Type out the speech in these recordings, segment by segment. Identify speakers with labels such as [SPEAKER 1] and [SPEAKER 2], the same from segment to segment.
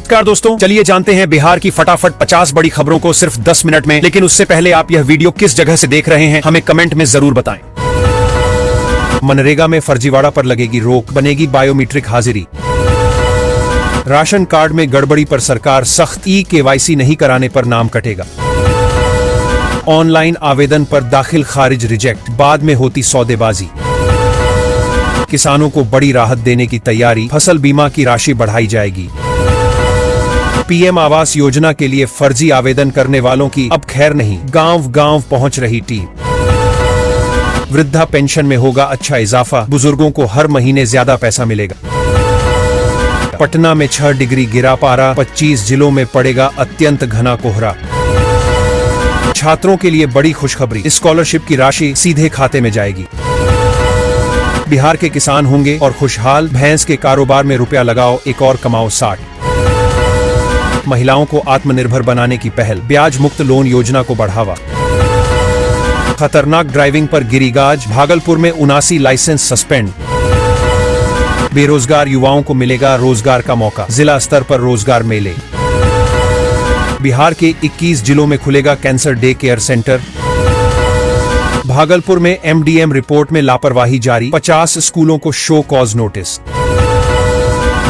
[SPEAKER 1] नमस्कार दोस्तों, चलिए जानते हैं बिहार की फटाफट 50 बड़ी खबरों को सिर्फ 10 मिनट में। लेकिन उससे पहले आप यह वीडियो किस जगह से देख रहे हैं हमें कमेंट में जरूर बताएं। मनरेगा में फर्जीवाड़ा पर लगेगी रोक, बनेगी बायोमीट्रिक हाजिरी। राशन कार्ड में गड़बड़ी पर सरकार सख्त, KYC नहीं कराने पर नाम कटेगा। ऑनलाइन आवेदन पर दाखिल खारिज रिजेक्ट, बाद में होती सौदेबाजी। किसानों को बड़ी राहत देने की तैयारी, फसल बीमा की राशि बढ़ाई जाएगी। PM आवास योजना के लिए फर्जी आवेदन करने वालों की अब खैर नहीं, गांव-गांव पहुंच रही टीम। वृद्धा पेंशन में होगा अच्छा इजाफा, बुजुर्गों को हर महीने ज्यादा पैसा मिलेगा। पटना में 6 डिग्री गिरा पारा, 25 जिलों में पड़ेगा अत्यंत घना कोहरा। छात्रों के लिए बड़ी खुशखबरी, स्कॉलरशिप की राशि सीधे खाते में जाएगी। बिहार के किसान होंगे और खुशहाल, भैंस के कारोबार में रुपया लगाओ, एक और कमाओ 60। महिलाओं को आत्मनिर्भर बनाने की पहल, ब्याज मुक्त लोन योजना को बढ़ावा। खतरनाक ड्राइविंग पर गिरी गाज, भागलपुर में 79 लाइसेंस सस्पेंड। बेरोजगार युवाओं को मिलेगा रोजगार का मौका, जिला स्तर पर रोजगार मेले। बिहार के 21 जिलों में खुलेगा cancer day care centre. Bhagalpur में MDM रिपोर्ट में लापरवाही जारी, 50 स्कूलों को शो कॉज नोटिस।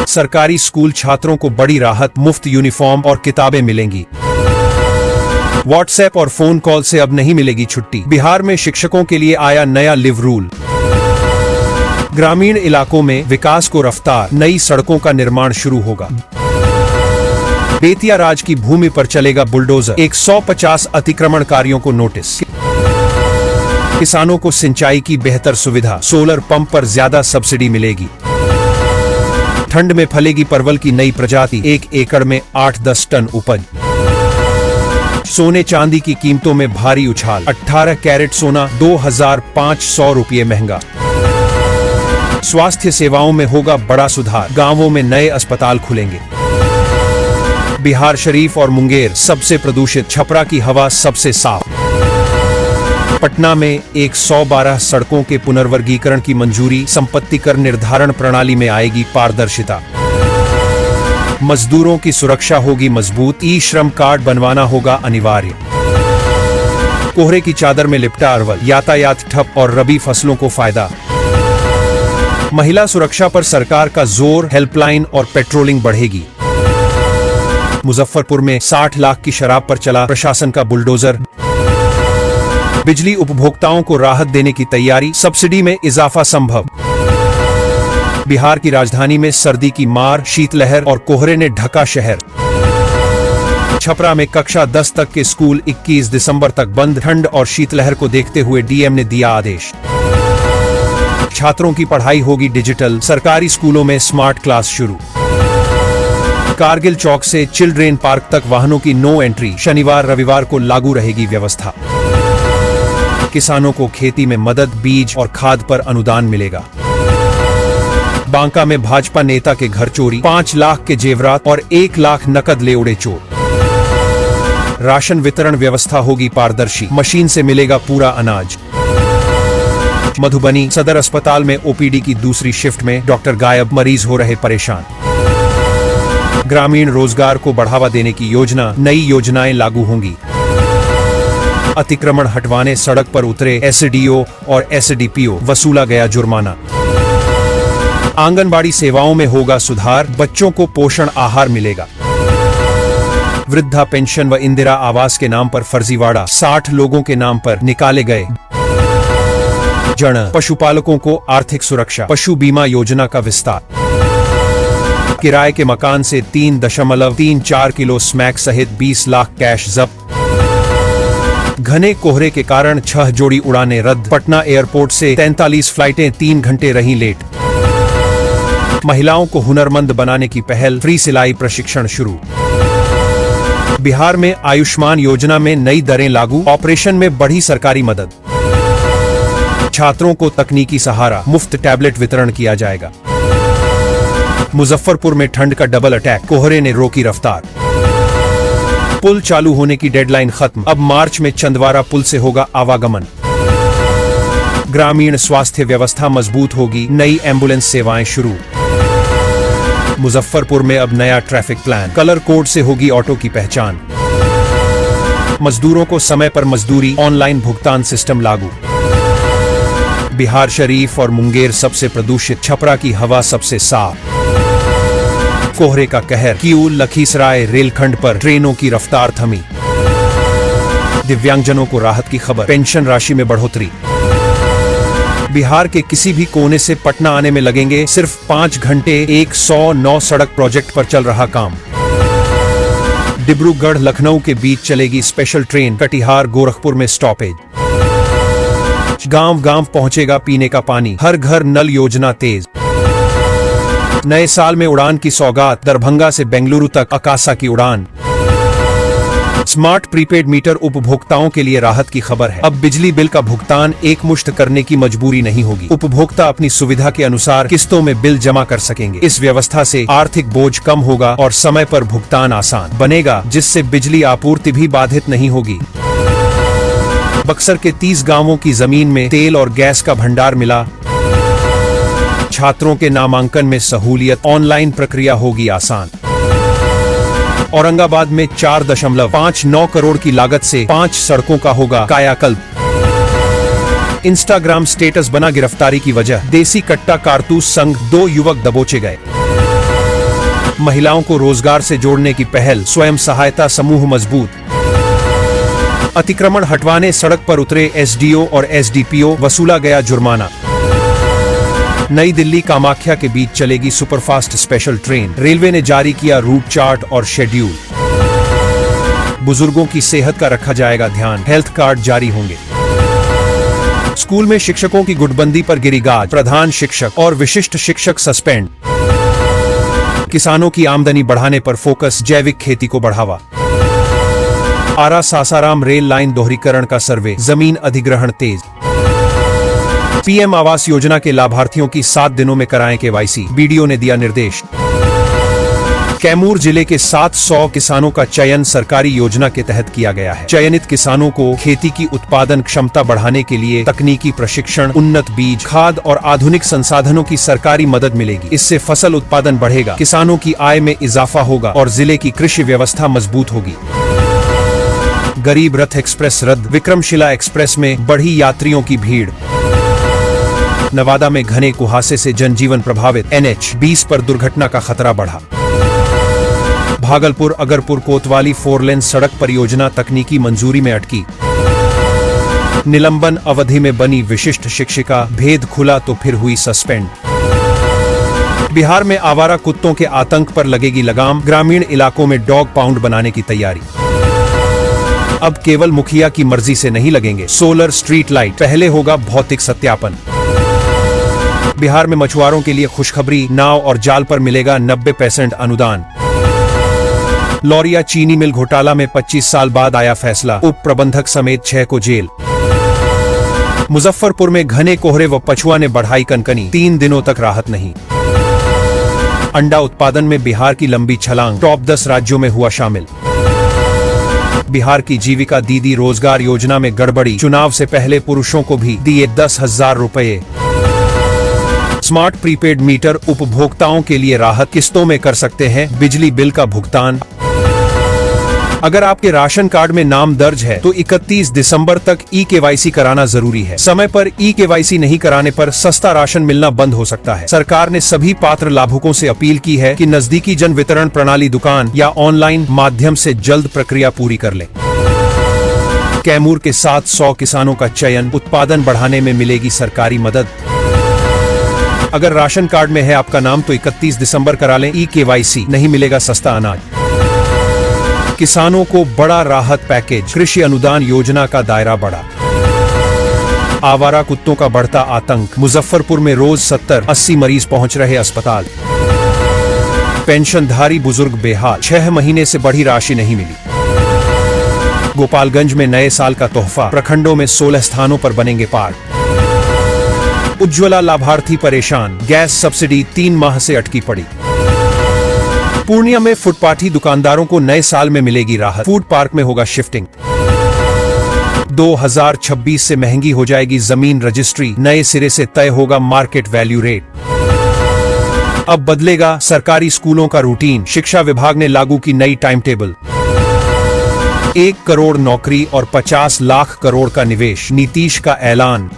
[SPEAKER 1] सरकारी स्कूल छात्रों को बड़ी राहत, मुफ्त यूनिफॉर्म और किताबें मिलेंगी। व्हाट्सएप और फोन कॉल से अब नहीं मिलेगी छुट्टी। बिहार में शिक्षकों के लिए आया नया लिव रूल। ग्रामीण इलाकों में विकास को रफ्तार, नई सड़कों का निर्माण शुरू होगा। बेतिया राज की भूमि पर चलेगा बुलडोजर, 150 अतिक्रमणकारियों को नोटिस। किसानों को सिंचाई की बेहतर सुविधा, सोलर पंप पर ज्यादा सब्सिडी मिलेगी। ठंड में फलेगी परवल की नई प्रजाति, 1 एकड़ में 8-10 टन उपज। सोने चांदी की कीमतों में भारी उछाल, 18 कैरेट सोना 2500 रुपये महंगा। स्वास्थ्य सेवाओं में होगा बड़ा सुधार, गांवों में नए अस्पताल खुलेंगे। बिहार शरीफ और मुंगेर सबसे प्रदूषित, छपरा की हवा सबसे साफ। पटना में 112 सड़कों के पुनर्वर्गीकरण की मंजूरी, संपत्ति कर निर्धारण प्रणाली में आएगी पारदर्शिता। मजदूरों की सुरक्षा होगी मजबूत, ई-श्रम कार्ड बनवाना होगा अनिवार्य। कोहरे की चादर में लिपटा अरवल, यातायात ठप और रबी फसलों को फायदा। महिला सुरक्षा पर सरकार का जोर, हेल्पलाइन और पेट्रोलिंग बढ़ेगी। मुजफ्फरपुर में 60 लाख की शराब पर चला प्रशासन का बुलडोजर। बिजली उपभोक्ताओं को राहत देने की तैयारी, सब्सिडी में इजाफा संभव। बिहार की राजधानी में सर्दी की मार, शीतलहर और कोहरे ने ढका शहर। छपरा में कक्षा 10 तक के स्कूल 21 दिसंबर तक बंद, ठंड और शीतलहर को देखते हुए DM ने दिया आदेश। छात्रों की पढ़ाई होगी डिजिटल, सरकारी स्कूलों में स्मार्ट क्लास शुरू। कारगिल चौक से चिल्ड्रेन पार्क तक वाहनों की नो एंट्री, शनिवार रविवार को लागू रहेगी व्यवस्था। किसानों को खेती में मदद, बीज और खाद पर अनुदान मिलेगा। बांका में भाजपा नेता के घर चोरी, 5 लाख के जेवरात और 1 लाख नकद ले उड़े चोर। राशन वितरण व्यवस्था होगी पारदर्शी, मशीन से मिलेगा पूरा अनाज। मधुबनी सदर अस्पताल में OPD की दूसरी शिफ्ट में डॉक्टर गायब, मरीज हो रहे परेशान। ग्रामीण रोजगार को बढ़ावा देने की योजना, नई योजनाएं लागू होंगी। अतिक्रमण हटवाने सड़क पर उतरे SDO और SDPO, वसूला गया जुर्माना। आंगनबाड़ी सेवाओं में होगा सुधार, बच्चों को पोषण आहार मिलेगा। वृद्धा पेंशन व इंदिरा आवास के नाम पर फर्जीवाड़ा, 60 लोगों के नाम पर निकाले गए। जन पशुपालकों को आर्थिक सुरक्षा, पशु बीमा योजना का विस्तार। किराए के मकान से 3.34 किलो स्मैक सहित 20 लाख कैश जब्त। घने कोहरे के कारण 6 जोड़ी उड़ानें रद्द, पटना एयरपोर्ट से 43 फ्लाइटें 3 घंटे रहीं लेट। महिलाओं को हुनरमंद बनाने की पहल, फ्री सिलाई प्रशिक्षण शुरू। बिहार में आयुष्मान योजना में नई दरें लागू, ऑपरेशन में बढ़ी सरकारी मदद। छात्रों को तकनीकी सहारा, मुफ्त टैबलेट वितरण किया जाएगा। मुजफ्फरपुर में ठंड का डबल अटैक, कोहरे ने रोकी रफ्तार। पुल चालू होने की डेडलाइन खत्म, अब मार्च में चंदवारा पुल से होगा आवागमन। ग्रामीण स्वास्थ्य व्यवस्था मजबूत होगी, नई एम्बुलेंस सेवाएं शुरू। मुजफ्फरपुर में अब नया ट्रैफिक प्लान, कलर कोड से होगी ऑटो की पहचान। मजदूरों को समय पर मजदूरी, ऑनलाइन भुगतान सिस्टम लागू। बिहार शरीफ और मुंगेर सबसे प्रदूषित, छपरा की हवा सबसे साफ। कोहरे का कहर, किऊल लखीसराय रेलखंड पर ट्रेनों की रफ्तार थमी। दिव्यांगजनों को राहत की खबर, पेंशन राशि में बढ़ोतरी। बिहार के किसी भी कोने से पटना आने में लगेंगे सिर्फ 5 घंटे। 109 सड़क प्रोजेक्ट पर चल रहा काम। डिब्रूगढ़ लखनऊ के बीच चलेगी स्पेशल ट्रेन, कटिहार गोरखपुर में स्टॉपेज। गांव गांव पहुंचेगा पीने का पानी, हर घर नल योजना तेज। नए साल में उड़ान की सौगात, दरभंगा से बेंगलुरु तक अकासा की उड़ान। स्मार्ट प्रीपेड मीटर उपभोक्ताओं के लिए राहत की खबर है। अब बिजली बिल का भुगतान एकमुश्त करने की मजबूरी नहीं होगी। उपभोक्ता अपनी सुविधा के अनुसार किस्तों में बिल जमा कर सकेंगे। इस व्यवस्था से आर्थिक बोझ कम होगा और समय पर भुगतान आसान बनेगा, जिससे बिजली आपूर्ति भी बाधित नहीं होगी। बक्सर के 30 गांवों की जमीन में तेल और गैस का भंडार मिला। छात्रों के नामांकन में सहूलियत, ऑनलाइन प्रक्रिया होगी आसान। औरंगाबाद में 4.59 करोड़ की लागत से 5 सड़कों का होगा कायाकल्प। इंस्टाग्राम स्टेटस बना गिरफ्तारी की वजह, देसी कट्टा कारतूस संग 2 युवक दबोचे गए। महिलाओं को रोजगार से जोड़ने की पहल, स्वयं सहायता समूह मजबूत। अतिक्रमण हटवाने सड़क पर उतरे एसडीओ और एसडीपीओ, वसूला गया जुर्माना। नई दिल्ली कामाख्या के बीच चलेगी सुपरफास्ट स्पेशल ट्रेन, रेलवे ने जारी किया रूट चार्ट और शेड्यूल। बुजुर्गों की सेहत का रखा जाएगा ध्यान, हेल्थ कार्ड जारी होंगे। स्कूल में शिक्षकों की गुटबंदी पर गिरी गाज, प्रधान शिक्षक और विशिष्ट शिक्षक सस्पेंड। किसानों की आमदनी बढ़ाने पर फोकस, जैविक खेती को बढ़ावा। आरा सासाराम रेल लाइन दोहरीकरण का सर्वे, जमीन अधिग्रहण तेज। पीएम आवास योजना के लाभार्थियों की 7 दिनों में कराएं केवाईसी, बीडीओ ने दिया निर्देश। कैमूर जिले के 700 किसानों का चयन सरकारी योजना के तहत किया गया है। चयनित किसानों को खेती की उत्पादन क्षमता बढ़ाने के लिए तकनीकी प्रशिक्षण, उन्नत बीज, खाद और आधुनिक संसाधनों की सरकारी मदद मिलेगी। इससे फसल उत्पादन बढ़ेगा, किसानों की आय में इजाफा होगा और जिले की कृषि व्यवस्था मजबूत होगी। गरीब रथ एक्सप्रेस रद्द, विक्रमशिला एक्सप्रेस में बढ़ी यात्रियों की भीड़। नवादा में घने कुहासे से जनजीवन प्रभावित, NH 20 पर दुर्घटना का खतरा बढ़ा। भागलपुर अगरपुर कोतवाली 4 लेन सड़क परियोजना तकनीकी मंजूरी में अटकी। निलंबन अवधि में बनी विशिष्ट शिक्षिका, भेद खुला तो फिर हुई सस्पेंड। बिहार में आवारा कुत्तों के आतंक पर लगेगी लगाम, ग्रामीण इलाकों में डॉग पाउंड बनाने की तैयारी। अब केवल मुखिया की मर्जी से नहीं लगेंगे सोलर स्ट्रीट लाइट, पहले होगा भौतिक सत्यापन। बिहार में मछुआरों के लिए खुशखबरी, नाव और जाल पर मिलेगा 90% अनुदान। लौरिया चीनी मिल घोटाला में 25 साल बाद आया फैसला, उप प्रबंधक समेत 6 को जेल। मुजफ्फरपुर में घने कोहरे व पछुआ ने बढ़ाई कनकनी, 3 दिनों तक राहत नहीं। अंडा उत्पादन में बिहार की लंबी छलांग, टॉप 10 राज्यों में हुआ शामिल। बिहार की जीविका दीदी रोजगार योजना में गड़बड़ी, चुनाव से पहले पुरुषों को भी दिए 10,000 रुपए। स्मार्ट प्रीपेड मीटर उपभोक्ताओं के लिए राहत, किस्तों में कर सकते हैं बिजली बिल का भुगतान। अगर आपके राशन कार्ड में नाम दर्ज है तो 31 दिसंबर तक ई-केवाईसी कराना जरूरी है। समय पर ई-केवाईसी नहीं कराने पर सस्ता राशन मिलना बंद हो सकता है। सरकार ने सभी पात्र लाभुकों से अपील की है कि नजदीकी जन वितरण प्रणाली दुकान या ऑनलाइन माध्यम से जल्द प्रक्रिया पूरी कर लें। कैमूर के 700 किसानों का चयन, उत्पादन बढ़ाने में मिलेगी सरकारी मदद। अगर राशन कार्ड में है आपका नाम तो 31 दिसंबर करा लें ई-केवाईसी, नहीं मिलेगा सस्ता अनाज। किसानों को बड़ा राहत पैकेज, कृषि अनुदान योजना का दायरा बढ़ा। आवारा कुत्तों का बढ़ता आतंक, मुजफ्फरपुर में रोज 70-80 मरीज पहुंच रहे अस्पताल। पेंशनधारी बुजुर्ग बेहाल, 6 महीने से बढ़ी राशि नहीं मिली। गोपालगंज में नए साल का तोहफा, प्रखंडों में 16 स्थानों पर बनेंगे पार्क। उज्ज्वला लाभार्थी परेशान, गैस सब्सिडी 3 माह से अटकी पड़ी। पूर्णिया में फुटपाथी दुकानदारों को नए साल में मिलेगी राहत, फूड पार्क में होगा शिफ्टिंग। 2026 से महंगी हो जाएगी जमीन रजिस्ट्री, नए सिरे से तय होगा मार्केट वैल्यू रेट। अब बदलेगा सरकारी स्कूलों का रूटीन। शिक्षा विभाग ने लागू की नई टाइम टेबल। 1 करोड़ नौकरी और 50 लाख करोड़ का निवेश, नीतीश का ऐलान।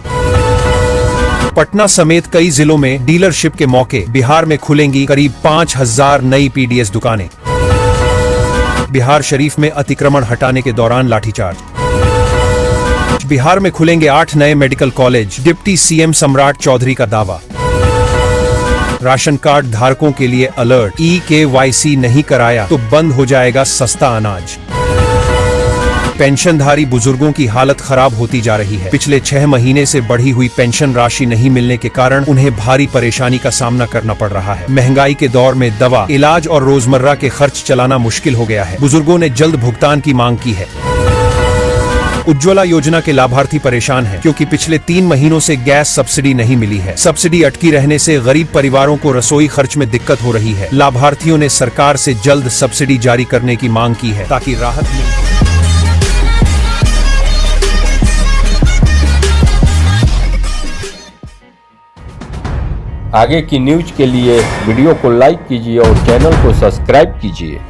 [SPEAKER 1] पटना समेत कई जिलों में डीलरशिप के मौके। बिहार में खुलेंगी करीब 5000 नई पीडीएस दुकानें। बिहार शरीफ में अतिक्रमण हटाने के दौरान लाठीचार्ज। बिहार में खुलेंगे 8 नए मेडिकल कॉलेज, डिप्टी सीएम सम्राट चौधरी का दावा। राशन कार्ड धारकों के लिए अलर्ट, ई-केवाईसी नहीं कराया तो बंद हो जाएगा सस्ता अनाज। पेंशनधारी बुजुर्गों की हालत खराब होती जा रही है। पिछले 6 महीने से बढ़ी हुई पेंशन राशि नहीं मिलने के कारण उन्हें भारी परेशानी का सामना करना पड़ रहा है। महंगाई के दौर में दवा, इलाज और रोजमर्रा के खर्च चलाना मुश्किल हो गया है। बुजुर्गों ने जल्द भुगतान की मांग की है। उज्ज्वला योजना के लाभार्थी परेशान हैं क्योंकि पिछले 3 महीनों से गैस सब्सिडी नहीं मिली है। सब्सिडी अटकी रहने से गरीब परिवारों को रसोई खर्च में दिक्कत हो रही है। लाभार्थियों ने सरकार से जल्द सब्सिडी जारी करने की मांग की है ताकि राहत मिले।
[SPEAKER 2] आगे की न्यूज के लिए वीडियो को लाइक कीजिए और चैनल को सब्सक्राइब कीजिए।